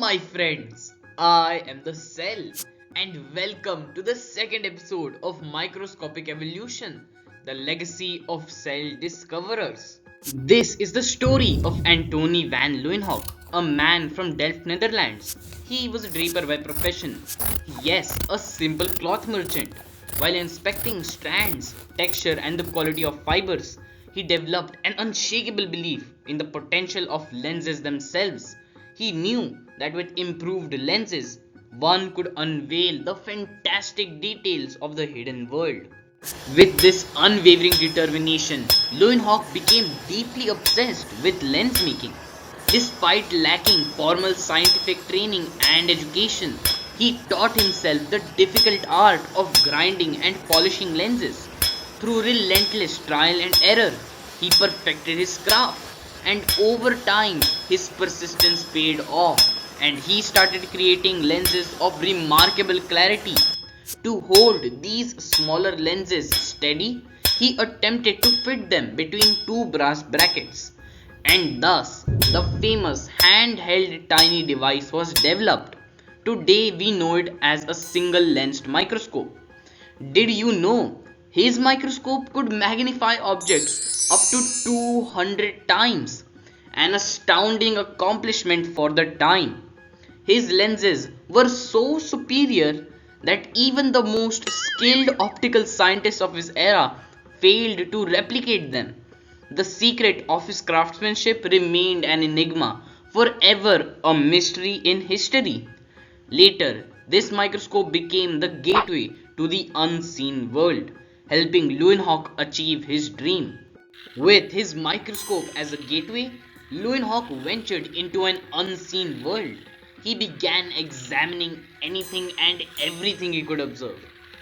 my friends, I am the cell, and welcome to the second episode of Microscopic Evolution, the legacy of cell discoverers. This is the story of Antonie van Leeuwenhoek, a man from Delft, Netherlands. He was a draper by profession. Yes, a simple cloth merchant. While inspecting strands, texture, and the quality of fibers, he developed an unshakable belief in the potential of lenses themselves. He knew that with improved lenses, one could unveil the fantastic details of the hidden world. With this unwavering determination, Leeuwenhoek became deeply obsessed with lens making. Despite lacking formal scientific training and education, he taught himself the difficult art of grinding and polishing lenses. Through relentless trial and error, he perfected his craft, and over time, his persistence paid off, and he started creating lenses of remarkable clarity. To hold these smaller lenses steady, he attempted to fit them between two brass brackets, and thus the famous handheld tiny device was developed. Today we know it as a single lensed microscope. Did you know his microscope could magnify objects up to 200 times? An astounding accomplishment for the time. His lenses were so superior that even the most skilled optical scientists of his era failed to replicate them. The secret of his craftsmanship remained an enigma, forever a mystery in history. Later, this microscope became the gateway to the unseen world, helping Leeuwenhoek achieve his dream. With his microscope as a gateway, Leeuwenhoek ventured into an unseen world. He began examining anything and everything he could observe.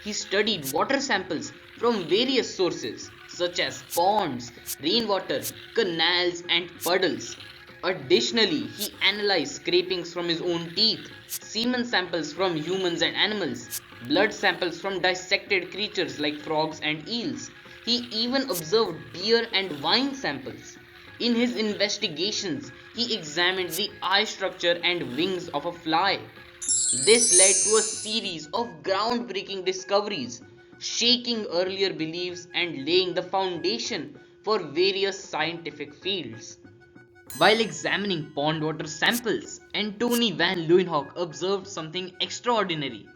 He studied water samples from various sources such as ponds, rainwater, canals, and puddles. Additionally, he analyzed scrapings from his own teeth, semen samples from humans and animals, blood samples from dissected creatures like frogs and eels. He even observed beer and wine samples. In his investigations, he examined the eye structure and wings of a fly. This led to a series of groundbreaking discoveries, shaking earlier beliefs and laying the foundation for various scientific fields. While examining pond water samples, Antonie van Leeuwenhoek observed something extraordinary: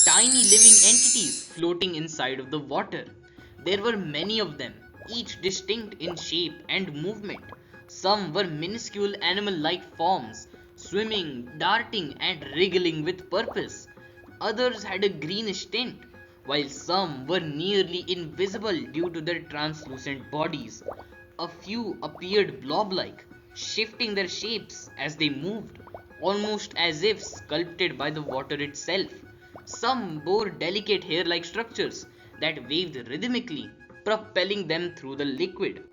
tiny living entities floating inside of the water. There were many of them, each distinct in shape and movement. Some were minuscule animal like forms, swimming, darting, and wriggling with purpose. Others had a greenish tint, while some were nearly invisible due to their translucent bodies. A few appeared blob like, shifting their shapes as they moved, almost as if sculpted by the water itself. Some bore delicate hair like structures that waved rhythmically, propelling them through the liquid.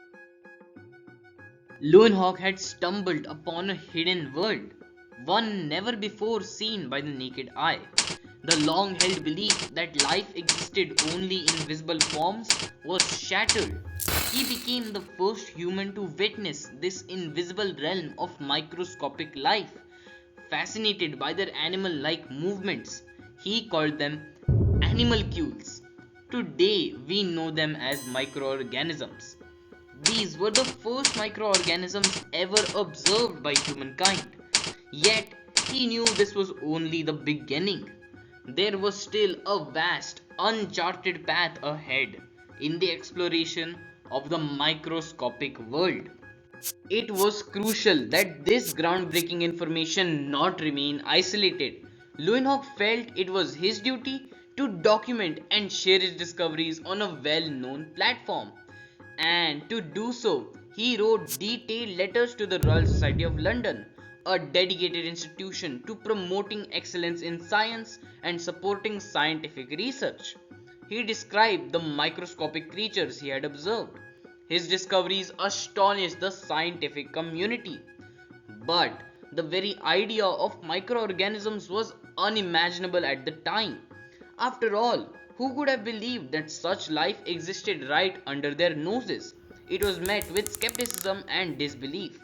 Leeuwenhoek had stumbled upon a hidden world, one never before seen by the naked eye. The long held belief that life existed only in visible forms was shattered. He became the first human to witness this invisible realm of microscopic life. Fascinated by their animal like movements, he called them animalcules. Today we know them as microorganisms. These were the first microorganisms ever observed by humankind. Yet, he knew this was only the beginning. There was still a vast, uncharted path ahead in the exploration of the microscopic world. It was crucial that this groundbreaking information not remain isolated. Leeuwenhoek felt it was his duty to document and share his discoveries on a well-known platform. And to do so, he wrote detailed letters to the Royal Society of London, a dedicated institution to promoting excellence in science and supporting scientific research. He described the microscopic creatures he had observed. His discoveries astonished the scientific community. But the very idea of microorganisms was unimaginable at the time. After all, who could have believed that such life existed right under their noses? It was met with skepticism and disbelief.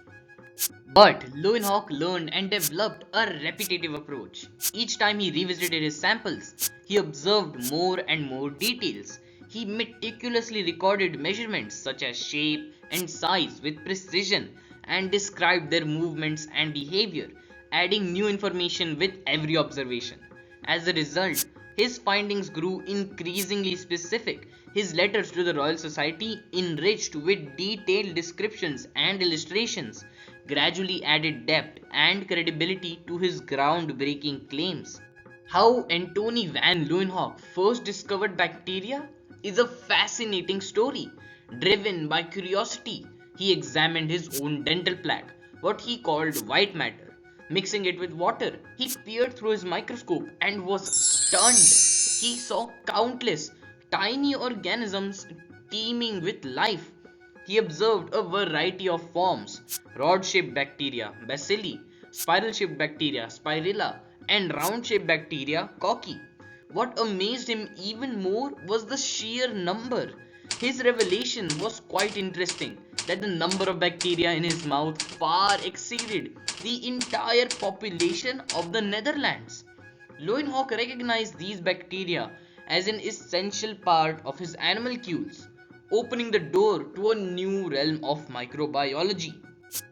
But Leeuwenhoek learned and developed a repetitive approach. Each time he revisited his samples, he observed more and more details. He meticulously recorded measurements such as shape and size with precision and described their movements and behavior, adding new information with every observation. As a result, his findings grew increasingly specific. His letters to the Royal Society, enriched with detailed descriptions and illustrations, gradually added depth and credibility to his groundbreaking claims. How Antonie van Leeuwenhoek first discovered bacteria is a fascinating story. Driven by curiosity, he examined his own dental plaque, what he called white matter. Mixing it with water, he peered through his microscope and was stunned. He saw countless tiny organisms teeming with life. He observed a variety of forms: rod shaped bacteria, bacilli, spiral shaped bacteria, spirilla, and round shaped bacteria, cocci. What amazed him even more was the sheer number. His revelation was quite interesting, that the number of bacteria in his mouth far exceeded the entire population of the Netherlands. Leeuwenhoek recognized these bacteria as an essential part of his animalcules, opening the door to a new realm of microbiology.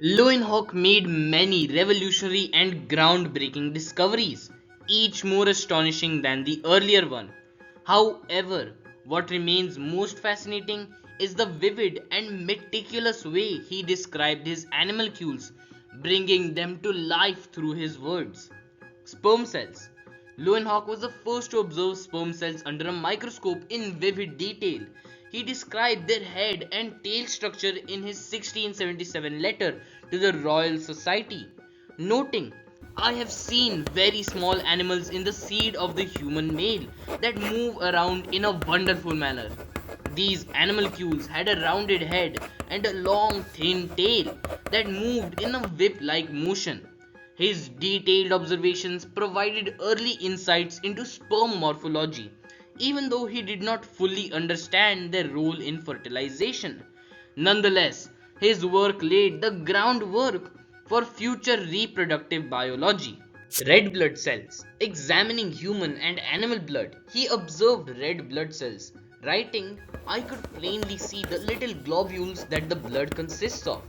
Leeuwenhoek made many revolutionary and groundbreaking discoveries, each more astonishing than the earlier one. However, what remains most fascinating is the vivid and meticulous way he described his animalcules, bringing them to life through his words. Sperm cells. Leeuwenhoek was the first to observe sperm cells under a microscope in vivid detail. He described their head and tail structure in his 1677 letter to the Royal Society, noting, "I have seen very small animals in the seed of the human male that move around in a wonderful manner. These animalcules had a rounded head and a long thin tail that moved in a whip-like motion." His detailed observations provided early insights into sperm morphology, even though he did not fully understand their role in fertilization. Nonetheless, his work laid the groundwork for future reproductive biology. Red blood cells. Examining human and animal blood, he observed red blood cells, writing, "I could plainly see the little globules that the blood consists of."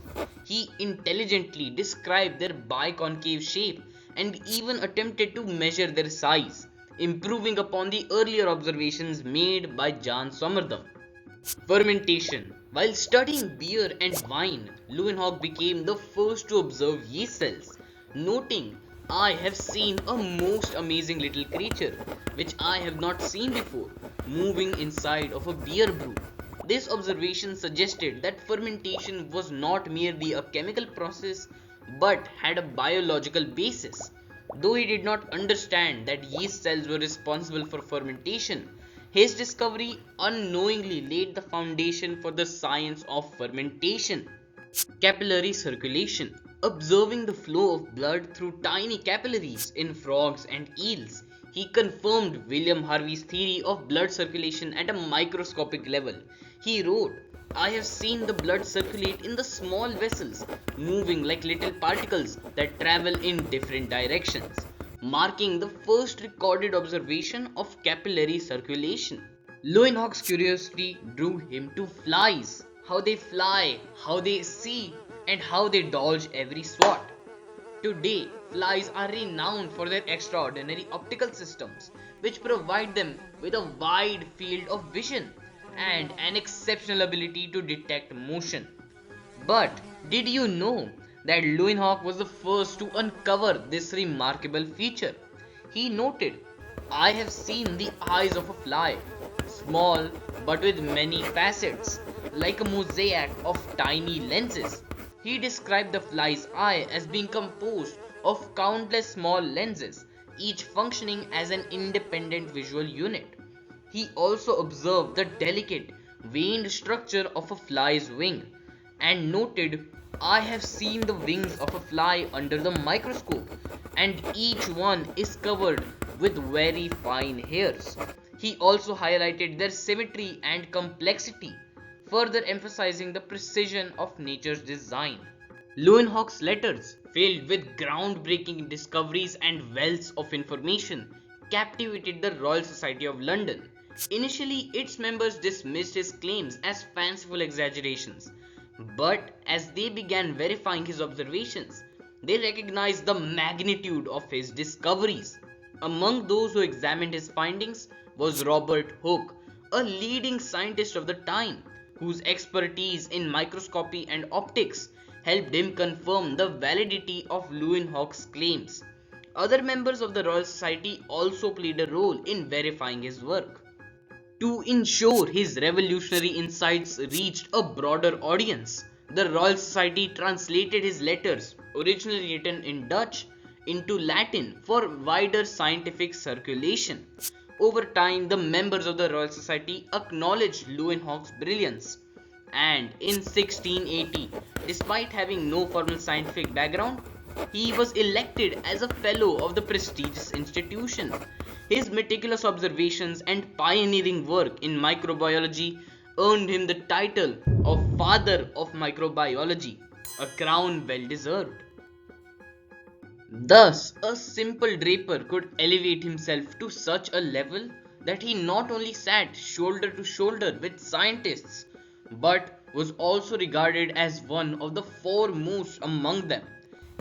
He intelligently described their biconcave shape and even attempted to measure their size, improving upon the earlier observations made by Jan Sommerdam. Fermentation. While studying beer and wine, Leeuwenhoek became the first to observe yeast cells, noting, "I have seen a most amazing little creature, which I have not seen before, moving inside of a beer brew." This observation suggested that fermentation was not merely a chemical process but had a biological basis. Though he did not understand that yeast cells were responsible for fermentation, his discovery unknowingly laid the foundation for the science of fermentation. Capillary circulation. Observing the flow of blood through tiny capillaries in frogs and eels, he confirmed William Harvey's theory of blood circulation at a microscopic level. He wrote, "I have seen the blood circulate in the small vessels, moving like little particles that travel in different directions," marking the first recorded observation of capillary circulation. Leeuwenhoek's curiosity drew him to flies: how they fly, how they see, and how they dodge every swat. Today, flies are renowned for their extraordinary optical systems, which provide them with a wide field of vision and an exceptional ability to detect motion. But did you know that Leeuwenhoek was the first to uncover this remarkable feature? He noted, "I have seen the eyes of a fly, small but with many facets, like a mosaic of tiny lenses." He described the fly's eye as being composed of countless small lenses, each functioning as an independent visual unit. He also observed the delicate, veined structure of a fly's wing and noted, "I have seen the wings of a fly under the microscope, and each one is covered with very fine hairs." He also highlighted their symmetry and complexity, further emphasizing the precision of nature's design. Leeuwenhoek's letters, filled with groundbreaking discoveries and wealths of information, captivated the Royal Society of London. Initially, its members dismissed his claims as fanciful exaggerations, but as they began verifying his observations, they recognized the magnitude of his discoveries. Among those who examined his findings was Robert Hooke, a leading scientist of the time, whose expertise in microscopy and optics helped him confirm the validity of Leeuwenhoek's claims. Other members of the Royal Society also played a role in verifying his work. To ensure his revolutionary insights reached a broader audience, the Royal Society translated his letters, originally written in Dutch, into Latin for wider scientific circulation. Over time, the members of the Royal Society acknowledged Leeuwenhoek's brilliance, and in 1680, despite having no formal scientific background, he was elected as a fellow of the prestigious institution. His meticulous observations and pioneering work in microbiology earned him the title of Father of Microbiology, a crown well deserved. Thus, a simple Draper could elevate himself to such a level that he not only sat shoulder to shoulder with scientists, but was also regarded as one of the foremost among them.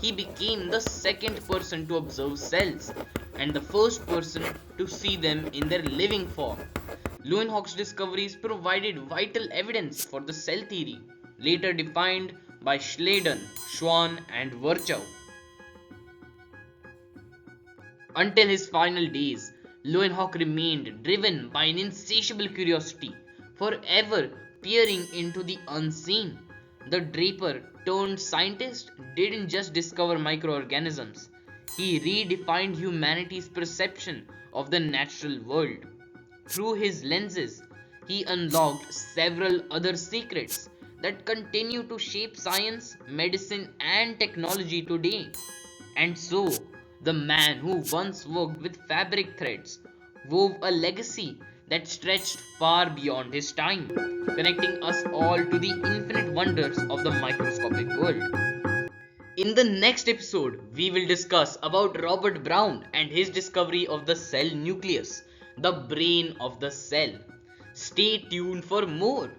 He became the second person to observe cells and the first person to see them in their living form. Leeuwenhoek's discoveries provided vital evidence for the cell theory, later defined by Schleiden, Schwann, and Virchow. Until his final days, Leeuwenhoek remained driven by an insatiable curiosity, forever peering into the unseen. The Draper turned scientist didn't just discover microorganisms, he redefined humanity's perception of the natural world. Through his lenses, he unlocked several other secrets that continue to shape science, medicine, and technology today. And so, the man who once worked with fabric threads wove a legacy that stretched far beyond his time, connecting us all to the infinite wonders of the microscopic world. In the next episode, we will discuss about Robert Brown and his discovery of the cell nucleus, the brain of the cell. Stay tuned for more.